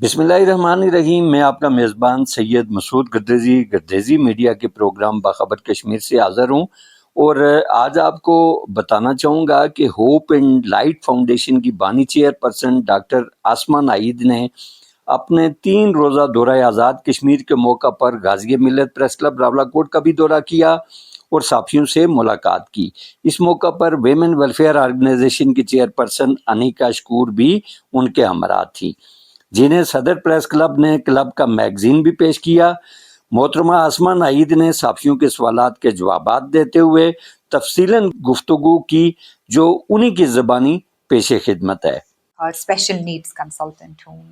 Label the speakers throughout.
Speaker 1: بسم اللہ الرحمن الرحیم. میں آپ کا میزبان سید مسعود گردیزی میڈیا کے پروگرام باخبر کشمیر سے حاضر ہوں، اور آج آپ کو بتانا چاہوں گا کہ ہوپ اینڈ لائٹ فاؤنڈیشن کی بانی چیئر پرسن ڈاکٹر آسما ناہید نے اپنے 3 روزہ دورہ آزاد کشمیر کے موقع پر غازی ملت پریس کلب راولاکوٹ کا بھی دورہ کیا اور صحافیوں سے ملاقات کی. اس موقع پر ویمن ویلفیئر آرگنائزیشن کی چیئر پرسن انیکا شکور بھی ان کے ہمراہ تھی، جنہیں صدر پریس کلب نے کلب کا میگزین بھی پیش کیا. محترمہ آسما ناہید نے صحافیوں کے سوالات کے جوابات دیتے ہوئے تفصیلاً گفتگو کی جو انہی کی زبانی پیش خدمت ہے.
Speaker 2: اور اسپیشل نیڈس کنسلٹنٹ ہوں،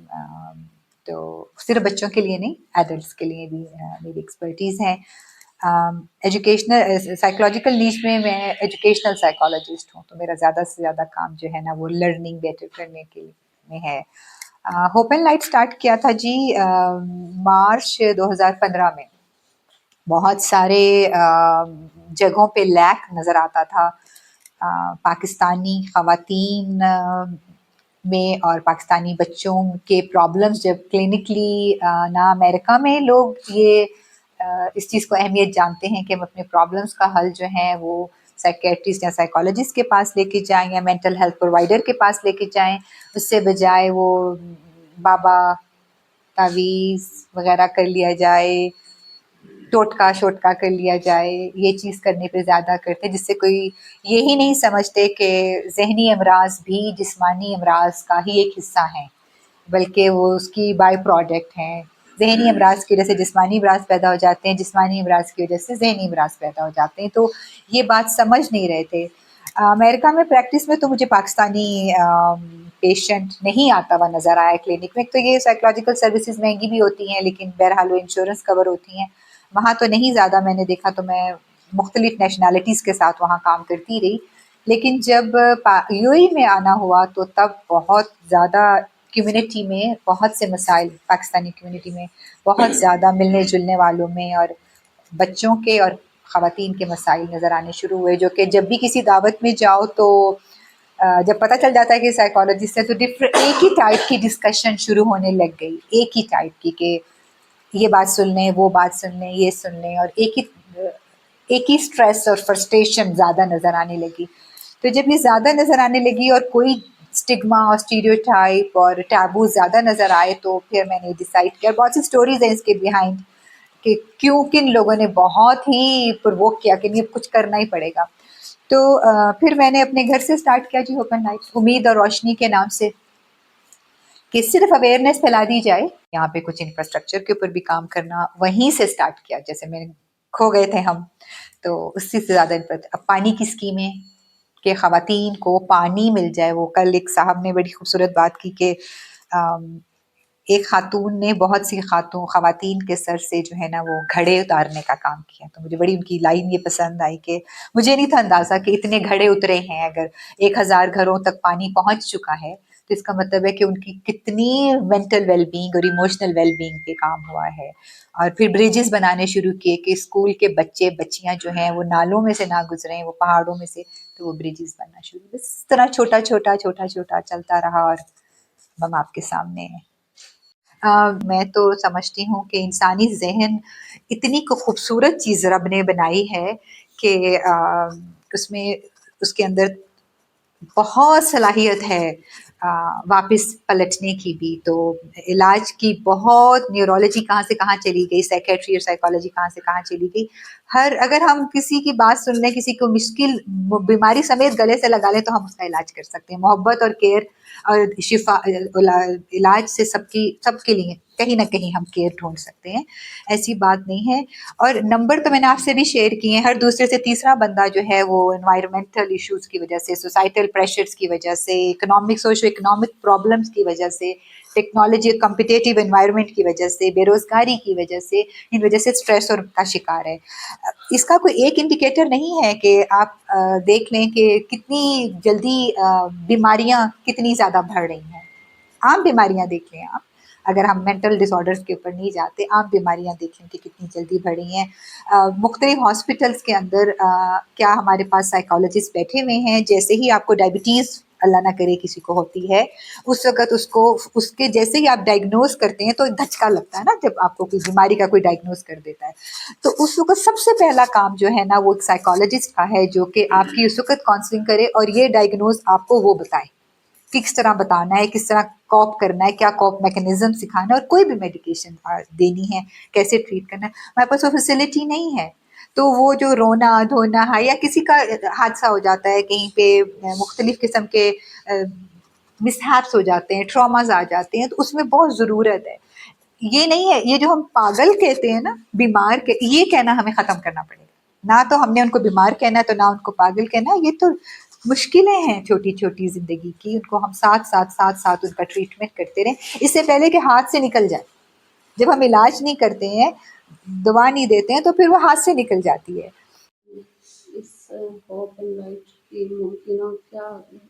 Speaker 2: تو صرف بچوں کے لیے نہیں، ایڈلٹس کے لیے بھی میری ایکسپرٹیز ہیں. ایجوکیشنل سائیکولوجیکل نیچ میں ایجوکیشنل سائیکالوجسٹ ہوں، تو میرا زیادہ سے زیادہ کام جو ہے نا وہ لرننگ بیٹر کرنے کے میں ہے. ہوپ اینڈ لائٹ سٹارٹ کیا تھا جی مارچ 2015 میں. بہت سارے جگہوں پہ لیک نظر آتا تھا پاکستانی خواتین میں اور پاکستانی بچوں کے پرابلمز. جب کلینکلی نہ امریکہ میں لوگ یہ اس چیز کو اہمیت جانتے ہیں کہ ہم اپنے پرابلمز کا حل جو ہیں وہ سائیکیٹرسٹ یا سائیکالوجسٹ کے پاس لے کے جائیں یا مینٹل ہیلتھ پرووائڈر کے پاس لے کے جائیں، اس سے بجائے وہ بابا تعویذ وغیرہ کر لیا جائے، ٹوٹکا شوٹکا کر لیا جائے، یہ چیز کرنے پہ زیادہ کرتے، جس سے کوئی یہی نہیں سمجھتے کہ ذہنی امراض بھی جسمانی امراض کا ہی ایک حصہ ہیں، بلکہ وہ اس کی بائی پروڈکٹ ہیں. ذہنی امراض کی وجہ سے جسمانی امراض پیدا ہو جاتے ہیں، جسمانی امراض کی وجہ سے ذہنی امراض پیدا ہو جاتے ہیں. تو یہ بات سمجھ نہیں رہے تھے. امریکہ میں پریکٹس میں تو مجھے پاکستانی پیشنٹ نہیں آتا ہوا نظر آیا کلینک میں. تو یہ سائیکولوجیکل سروسز مہنگی بھی ہوتی ہیں، لیکن بہرحال وہ انشورنس کور ہوتی ہیں. وہاں تو نہیں زیادہ میں نے دیکھا، تو میں مختلف نیشنلٹیز کے ساتھ وہاں کام کرتی رہی. لیکن جب یو اے میں آنا ہوا تو تب بہت زیادہ کمیونٹی میں بہت سے مسائل، پاکستانی کمیونٹی میں بہت زیادہ ملنے جلنے والوں میں اور بچوں کے اور خواتین کے مسائل نظر آنے شروع ہوئے، جو کہ جب بھی کسی دعوت میں جاؤ تو جب پتہ چل جاتا ہے کہ سائیکالوجسٹ ہے تو ایک ہی ٹائپ کی ڈسکشن شروع ہونے لگ گئی، ایک ہی ٹائپ کی کہ یہ بات سن لیں، وہ بات سن لیں، یہ سن لیں، اور ایک ہی سٹریس اور فرسٹریشن زیادہ نظر آنے لگی. تو جب یہ زیادہ نظر آنے لگی اور کوئی اسٹگما اور اسٹیریوٹائپ اور ٹیبو زیادہ نظر آئے، تو پھر میں نے ڈیسائیڈ کیا. بہت سی سٹوریز ہیں اس کے بیہائنڈ کہ کیوں کن لوگوں نے بہت ہی پرووک کیا کہ یہ کچھ کرنا ہی پڑے گا. تو پھر میں نے اپنے گھر سے سٹارٹ کیا جی اوپن لائٹ، امید اور روشنی کے نام سے، کہ صرف اویئرنیس پھیلا دی جائے. یہاں پہ کچھ انفراسٹرکچر کے اوپر بھی کام کرنا وہیں سے سٹارٹ کیا. جیسے میں کھو گئے تھے ہم، تو اس سے زیادہ اب پانی کی اسکیمیں کہ خواتین کو پانی مل جائے. وہ کل ایک صاحب نے بڑی خوبصورت بات کی کہ ایک خاتون نے بہت سی خواتین کے سر سے جو ہے نا وہ گھڑے اتارنے کا کام کیا. تو مجھے بڑی ان کی لائن یہ پسند آئی کہ مجھے نہیں تھا اندازہ کہ اتنے گھڑے اترے ہیں. اگر 1000 گھروں تک پانی پہنچ چکا ہے تو اس کا مطلب ہے کہ ان کی کتنی مینٹل ویل بینگ اور ایموشنل ویل بینگ پہ کام ہوا ہے. اور پھر بریجز بنانے شروع کیے کہ اسکول کے بچے بچیاں جو ہیں وہ نالوں میں سے نہ گزریں، وہ پہاڑوں میں سے، تو وہ بریجز بننا شروع. اس طرح چھوٹا چھوٹا چلتا رہا اور ہم آپ کے سامنے ہیں. میں تو سمجھتی ہوں کہ انسانی ذہن اتنی خوبصورت چیز رب نے بنائی ہے کہ اس کے اندر بہت صلاحیت ہے واپس پلٹنے کی بھی. تو علاج کی بہت، نیورولوجی کہاں سے کہاں چلی گئی، سائیکیٹری اور سائیکالوجی کہاں سے کہاں چلی گئی. اگر ہم کسی کی بات سن لیں، کسی کو مشکل بیماری سمیت گلے سے لگا لیں، تو ہم اس کا علاج کر سکتے ہیں. محبت اور کیئر اور شفا علاج سے سب کے لیے کہیں نہ کہیں ہم کیئر ڈھونڈ سکتے ہیں. ایسی بات نہیں ہے. اور نمبر تو میں نے آپ سے بھی شیئر کیے ہیں. ہر دوسرے سے تیسرا بندہ جو ہے وہ انوائرمنٹل ایشوز کی وجہ سے، سوسائٹل پریشرز کی وجہ سے، سوشو اکنامک پرابلمس کی وجہ سے، ٹیکنالوجی کمپٹیٹیو انوائرمنٹ کی وجہ سے، بے روزگاری کی وجہ سے، ان وجہ سے اسٹریس اور کا شکار ہے. اس کا کوئی ایک انڈیکیٹر نہیں ہے کہ آپ دیکھ لیں کہ کتنی جلدی بیماریاں کتنی زیادہ بڑھ رہی ہیں. عام بیماریاں دیکھ لیں آپ، اگر ہم مینٹل ڈس آرڈرس کے اوپر نہیں جاتے، عام بیماریاں دیکھ لیں کہ کتنی جلدی بڑھ رہی ہیں. مختلف ہاسپٹلس کے اندر کیا ہمارے پاس سائیکالوجسٹ بیٹھے ہوئے ہیں. جیسے ہی آپ کو ڈائبٹیز اللہ نہ کرے کسی کو ہوتی ہے، اس وقت اس کے جیسے ہی آپ ڈائگنوز کرتے ہیں تو ایک دھچکا لگتا ہے نا، جب آپ کو کوئی بیماری کا کوئی ڈائگنوز کر دیتا ہے، تو اس وقت سب سے پہلا کام جو ہے نا وہ ایک سائیکالوجسٹ کا ہے، جو کہ آپ کی اس وقت کاؤنسلنگ کرے اور یہ ڈائگنوز آپ کو وہ بتائے کہ کس طرح بتانا ہے، کس طرح کوپ کرنا ہے، کیا کوپ میکنزم سکھانا ہے، اور کوئی بھی میڈیکیشن دینی ہے، کیسے ٹریٹ کرنا ہے۔ ہمارے پاس وہ فیسلٹی نہیں ہے، تو وہ جو رونا دھونا ہے یا کسی کا حادثہ ہو جاتا ہے کہیں پہ، مختلف قسم کے مسہیپس ہو جاتے ہیں، ٹراماز آ جاتے ہیں، تو اس میں بہت ضرورت ہے۔ یہ نہیں ہے، یہ جو ہم پاگل کہتے ہیں نا، بیمار یہ کہنا ہمیں ختم کرنا پڑے گا، نہ تو ہم نے ان کو بیمار کہنا ہے تو نہ ان کو پاگل کہنا ہے۔ یہ تو مشکلیں ہیں چھوٹی چھوٹی زندگی کی، ان کو ہم ساتھ ان کا ٹریٹمنٹ کرتے رہیں، اس سے پہلے کہ ہاتھ سے نکل جائے۔ جب ہم علاج نہیں کرتے ہیں، دوا نہیں دیتے ہیں، تو پھر وہ ہاتھ سے نکل جاتی ہے۔
Speaker 3: اس ہوپ اینڈ لائٹ کی ممکنہ کیا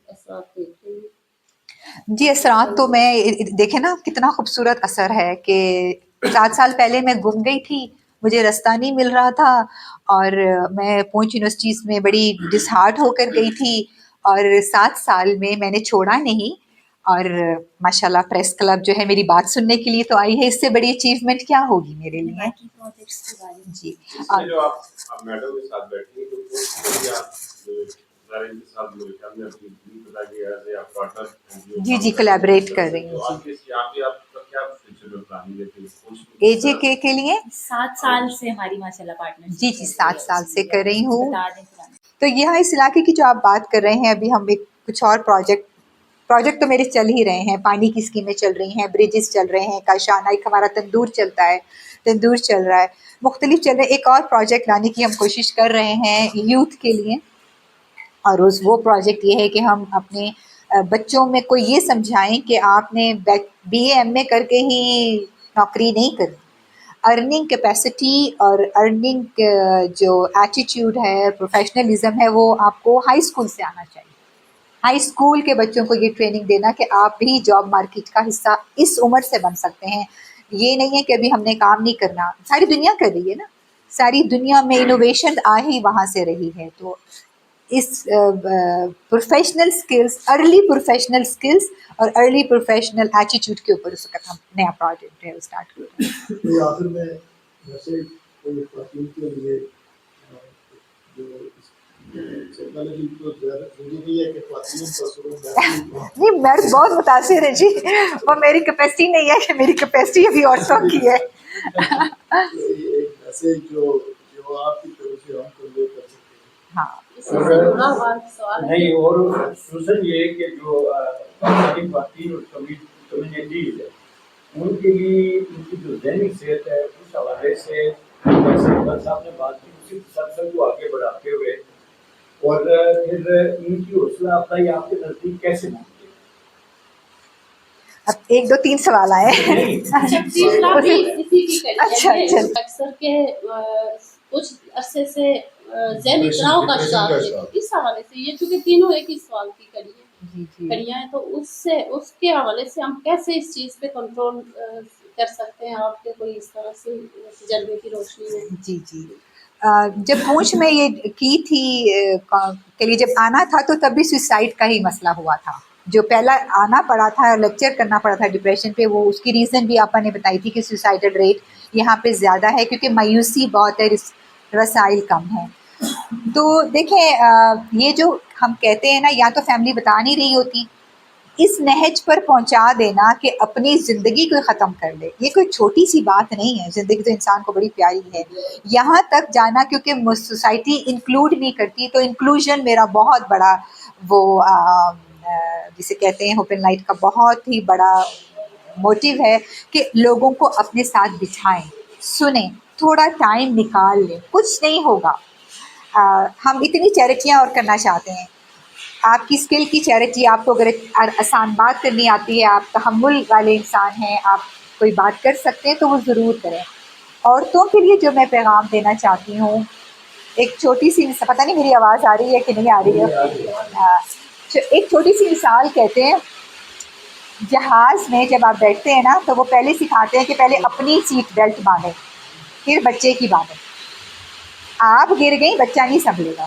Speaker 3: اثرات دیکھیں گے؟
Speaker 2: جی اثرات تو میں دیکھیں نا کتنا خوبصورت اثر ہے کہ 7 سال پہلے میں گم گئی تھی، مجھے رستہ نہیں مل رہا تھا، اور میں پونچھ یونیورسٹیز میں بڑی ڈس ہارٹ ہو کر گئی تھی، اور 7 سال میں نے چھوڑا نہیں، اور ماشاءاللہ پریس کلب جو ہے میری بات سننے کے لیے تو آئی ہے، اس سے بڑی اچیومنٹ کیا ہوگی میرے لیے۔ جی
Speaker 4: جو آپ میڈم کے ساتھ بیٹھی ہیں تو
Speaker 2: جی کولیبریٹ کر رہی ہوں اے جے کے لیے
Speaker 5: 7 سال سے ہماری ماشاءاللہ پارٹنر
Speaker 2: جی 7 سال سے کر رہی ہوں۔ تو یہاں اس علاقے کی جو آپ بات کر رہے ہیں، ابھی ہم ایک کچھ اور پروجیکٹ تو میرے چل ہی رہے ہیں، پانی کی اسکیمیں چل رہی ہیں، بریجز چل رہے ہیں، کاشانہ ایک ہمارا تندور چلتا ہے، تندور چل رہا ہے، مختلف چل رہے ہیں۔ ایک اور پروجیکٹ لانے کی ہم کوشش کر رہے ہیں یوتھ کے لیے، اور وہ پروجیکٹ یہ ہے کہ ہم اپنے بچوں میں کو یہ سمجھائیں کہ آپ نے بی اے ایم اے کر کے ہی نوکری نہیں کرنی، ارننگ کیپیسٹی اور ارننگ جو ایٹیٹیوڈ ہے، پروفیشنلزم ہے، وہ آپ کو ہائی اسکول سے آنا چاہیے۔ ہائی اسکول کے بچوں کو یہ ٹریننگ دینا کہ آپ بھی جاب مارکیٹ کا حصہ اس عمر سے بن سکتے ہیں۔ یہ نہیں ہے کہ ابھی ہم نے کام نہیں کرنا، ساری دنیا کر رہی ہے نا، ساری دنیا میں انوویشن آ ہی وہاں سے رہی ہے۔ تو اس professional skills, early professional skills اور ارلی پروفیشنل ایٹیٹیوڈ کے اوپر اس وقت ہم نیا پروجیکٹ ہے اسٹارٹ کر رہے ہیں۔
Speaker 6: آخر میں ویسے کوئی خواتین کے لیے جو ٹیکنالوجی کو زیادہ ضروری نہیں ہے کہ خواتین کا شروع
Speaker 2: نہیں، مرد بہت متاثر ہے جی، وہ میری کیپیسٹی نہیں ہے کہ میری کیپیسٹی ابھی عورتوں کی ہے۔
Speaker 6: ایسے جو آپ کی طرف سے ہم کو لے کر سکتے ہیں۔
Speaker 2: ہاں
Speaker 4: نہیں، اور خصوصاً یہ کہ جو خواتین اور کمیونٹیز ہے، ان کے لیے ان کی جو ذہنی صحت ہے، اس حوالے سے جیسے صاحب نے بات کی، اسی مسلسل کو آگے بڑھاتے ہوئے، اور پھر ان کی حوصلہ افزائی آپ کے نزدیک کیسے ممکن ہے؟
Speaker 2: اب 1 2 3 سوال آئے ہیں۔ اچھا
Speaker 3: اکثر کے کچھ عرصے سے ذہنی تناؤ کا شکار ہے، اس حوالے سے یہ چونکہ تینوں ایک ہی سوال کی کڑیاں ہیں، تو اس کے حوالے سے ہم کیسے اس چیز پہ کنٹرول کر سکتے ہیں؟ آپ کے کوئی اس طرح سے تجربے کی روشنی میں؟
Speaker 2: جی جب پونچھ میں یہ کی تھی کے لیے جب آنا تھا، تو تب بھی سوسائڈ کا ہی مسئلہ ہوا تھا، جو پہلا آنا پڑا تھا اور لیکچر کرنا پڑا تھا ڈپریشن پہ، وہ اس کی ریزن بھی آپا نے بتائی تھی کہ سوسائڈل ریٹ یہاں پہ زیادہ ہے کیونکہ مایوسی بہت ہے، رسائل کم ہیں۔ تو دیکھیں، یہ جو ہم کہتے ہیں نا، یا تو فیملی بتا نہیں رہی ہوتی، اس نہج پر پہنچا دینا کہ اپنی زندگی کو ختم کر لے، یہ کوئی چھوٹی سی بات نہیں ہے، زندگی تو انسان کو بڑی پیاری ہے، یہاں تک جانا کیونکہ سوسائٹی انکلوڈ نہیں کرتی، تو انکلوژن میرا بہت بڑا وہ جسے کہتے ہیں ہوپ اینڈ لائٹ کا بہت ہی بڑا موٹیو ہے کہ لوگوں کو اپنے ساتھ بٹھائیں، سنیں، تھوڑا ٹائم نکال لیں، کچھ نہیں ہوگا۔ ہم اتنی چیریٹیاں اور کرنا چاہتے ہیں، آپ کی اسکل کی چیریٹی، آپ کو اگر آسان بات کرنی آتی ہے، آپ تحمل والے انسان ہیں، آپ کوئی بات کر سکتے ہیں، تو وہ ضرور کریں۔ عورتوں کے لیے جو میں پیغام دینا چاہتی ہوں، ایک چھوٹی سی، پتہ نہیں میری آواز آ رہی ہے کہ نہیں آ رہی ہے، ایک چھوٹی سی مثال کہتے ہیں، جہاز میں جب آپ بیٹھتے ہیں نا، تو وہ پہلے سکھاتے ہیں کہ پہلے اپنی سیٹ بیلٹ باندھیں، پھر بچے کی باندھیں، آپ گر گئی بچہ نہیں سنبھلے گا،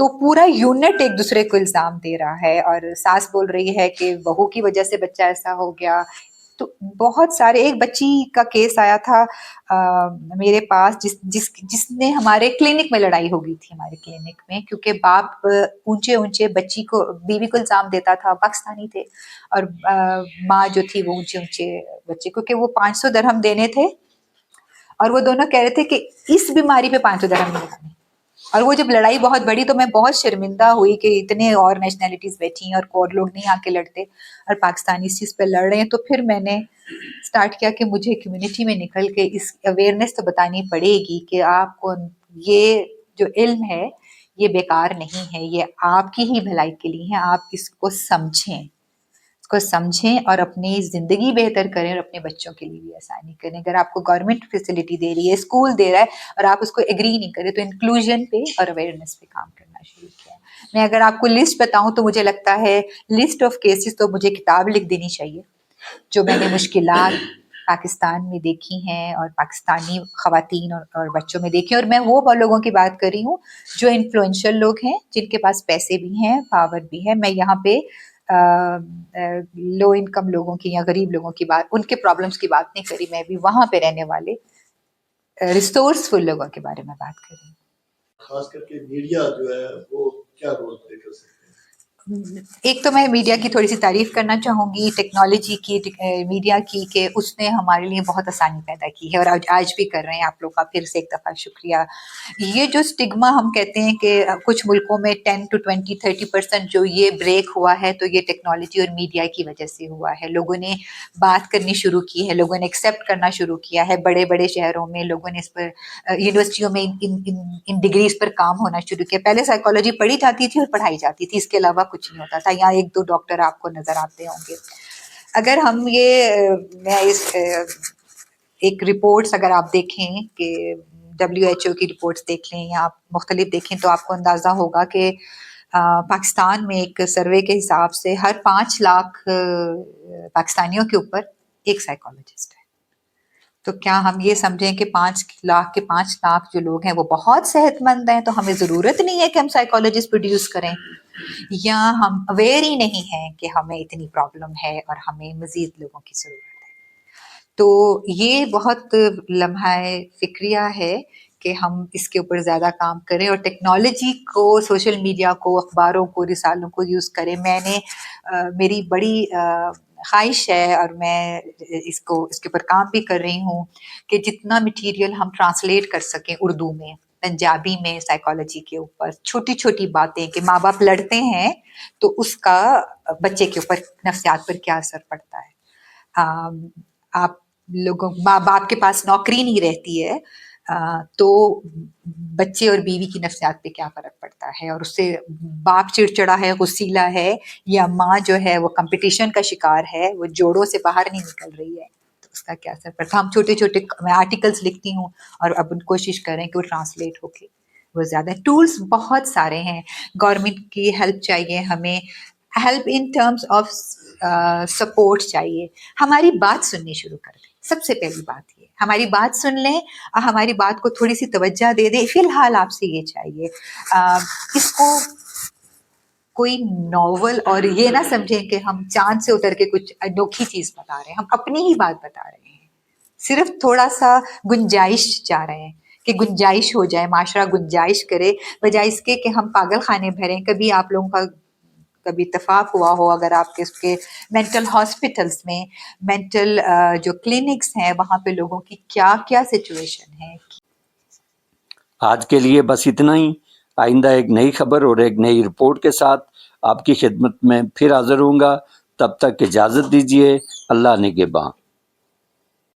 Speaker 2: تو پورا یونٹ ایک دوسرے کو الزام دے رہا ہے، اور ساس بول رہی ہے کہ بہو کی وجہ سے بچہ ایسا ہو گیا. تو بہت سارے، ایک بچی کا کیس آیا تھا میرے پاس جس نے ہمارے کلینک میں لڑائی ہو گئی تھی، ہمارے کلینک میں، کیونکہ باپ اونچے بچی کو، بیوی کو الزام دیتا تھا، پاکستانی تھے، اور ماں جو تھی وہ اونچے بچے، کیونکہ وہ 500 درہم دینے تھے، اور وہ دونوں کہہ رہے تھے کہ اس بیماری پہ 500 درہم نہیں دینے. اور وہ جب لڑائی بہت بڑی تو میں بہت شرمندہ ہوئی کہ اتنے اور نیشنلٹیز بیٹھی ہیں اور لوگ نہیں آ کے لڑتے، اور پاکستانی اس چیز پہ لڑ رہے ہیں. تو پھر میں نے سٹارٹ کیا کہ مجھے کمیونٹی میں نکل کے اس اویئرنیس تو بتانی پڑے گی کہ آپ کو یہ جو علم ہے یہ بیکار نہیں ہے، یہ آپ کی ہی بھلائی کے لیے ہے. آپ اس کو سمجھیں اور اپنی زندگی بہتر کریں، اور اپنے بچوں کے لیے بھی آسانی کریں. اگر آپ کو گورنمنٹ فیسلٹی دے رہی ہے، اسکول دے رہا ہے، اور آپ اس کو ایگری نہیں کریں، تو انکلوژن پہ اور اویئرنیس پہ کام کرنا شروع کیا. میں اگر آپ کو لسٹ بتاؤں تو مجھے لگتا ہے لسٹ آف کیسز تو مجھے کتاب لکھ دینی چاہیے، جو میں نے مشکلات پاکستان میں دیکھی ہیں اور پاکستانی خواتین اور بچوں میں دیکھی. اور میں وہ لوگوں کی بات کر رہی ہوں جو انفلوئنشل لوگ ہیں، جن کے پاس پیسے بھی ہیں، پاور بھی ہے. میں یہاں پہ لو انکم لوگوں کی یا غریب لوگوں کی بات، ان کے پرابلمس کی بات نہیں کری. میں بھی وہاں پہ رہنے والے ریسورسفل لوگوں کے بارے میں بات کر رہی ہوں.
Speaker 6: خاص کر کے میڈیا جو ہے وہ کیا رول پلے کر سکتے ہیں؟
Speaker 2: ایک تو میں میڈیا کی تھوڑی سی تعریف کرنا چاہوں گی، ٹیکنالوجی کی، میڈیا کی، کہ اس نے ہمارے لیے بہت آسانی پیدا کی ہے، اور آج بھی کر رہے ہیں. آپ لوگ کا پھر سے ایک دفعہ شکریہ. یہ جو سٹگما ہم کہتے ہیں کہ کچھ ملکوں میں 10 to 20-30% جو یہ بریک ہوا ہے، تو یہ ٹیکنالوجی اور میڈیا کی وجہ سے ہوا ہے. لوگوں نے بات کرنی شروع کی ہے، لوگوں نے ایکسیپٹ کرنا شروع کیا ہے. بڑے بڑے شہروں میں لوگوں نے اس پر، یونیورسٹیوں میں ان ڈگریز پر کام ہونا شروع کیا. پہلے سائیکالوجی پڑھی جاتی تھی اور پڑھائی جاتی تھی، اس کے علاوہ کچھ نہیں ہوتا تھا. یہاں 1-2 ڈاکٹر آپ کو نظر آتے ہوں گے. اگر ہم میں اس ایک رپورٹس اگر آپ دیکھیں کہ WHO کی رپورٹس دیکھ لیں یا آپ مختلف دیکھیں، تو آپ کو اندازہ ہوگا کہ پاکستان میں ایک سروے کے حساب سے ہر 5 لاکھ پاکستانیوں کے اوپر ایک سائیکالوجسٹ ہے. تو کیا ہم یہ سمجھیں کہ 5 لاکھ کے 5 لاکھ جو لوگ ہیں وہ بہت صحت مند ہیں، تو ہمیں ضرورت نہیں ہے کہ ہم سائیکالوجسٹ پروڈیوس کریں، یا ہم اویئر ہی نہیں ہیں کہ ہمیں اتنی پرابلم ہے اور ہمیں مزید لوگوں کی ضرورت ہے. تو یہ بہت لمحہ فکریہ ہے کہ ہم اس کے اوپر زیادہ کام کریں، اور ٹیکنالوجی کو، سوشل میڈیا کو، اخباروں کو، رسالوں کو یوز کریں. میں نے میری بڑی خواہش ہے، اور میں اس کے اوپر کام بھی کر رہی ہوں، کہ جتنا مٹیریل ہم ٹرانسلیٹ کر سکیں اردو میں، پنجابی میں، سائیکالوجی کے اوپر چھوٹی چھوٹی باتیں، کہ ماں باپ لڑتے ہیں تو اس کا بچے کے اوپر نفسیات پر کیا اثر پڑتا ہے. آپ لوگوں، ماں باپ کے پاس نوکری نہیں رہتی ہے تو بچے اور بیوی کی نفسیات پہ کیا فرق پڑتا ہے، اور اس سے باپ چڑچڑا ہے، غصیلا ہے، یا ماں جو ہے وہ کمپٹیشن کا شکار ہے، وہ جوڑوں سے باہر نہیں نکل رہی ہے، تو اس کا کیا اثر پڑتا ہے. ہم چھوٹے چھوٹے، میں آرٹیکلس لکھتی ہوں، اور اب کوشش کریں کہ وہ ٹرانسلیٹ ہو کے وہ زیادہ. ٹولس بہت سارے ہیں. گورنمنٹ کی ہیلپ چاہیے ہمیں، help in terms of support چاہیے. ہماری بات سننی شروع کر دیں. سب سے پہلی بات یہ، ہماری بات سن لیں اور ہماری بات کو تھوڑی سی توجہ دے دیں. فی الحال آپ سے یہ چاہیے، اس کو کوئی ناول اور یہ نہ سمجھیں کہ ہم چاند سے اتر کے کچھ انوکھی چیز بتا رہے ہیں. ہم اپنی ہی بات بتا رہے ہیں، صرف تھوڑا سا گنجائش چاہ رہے ہیں کہ گنجائش ہو جائے، معاشرہ گنجائش کرے، بجائے اس کے کہ ہم پاگل خانے بھریں. کبھی آپ لوگوں کا کبھی اتفاق ہوا ہو، اگر آپ کے اس کے مینٹل ہاسپٹلس میں، مینٹل جو کلینکس ہیں، وہاں پہ لوگوں کی کیا کیا سچویشن ہے.
Speaker 1: آج کے لیے بس اتنا ہی. آئندہ ایک نئی خبر اور ایک نئی رپورٹ کے ساتھ آپ کی خدمت میں پھر حاضر ہوں گا. تب تک اجازت دیجیے. اللہ نگہباں.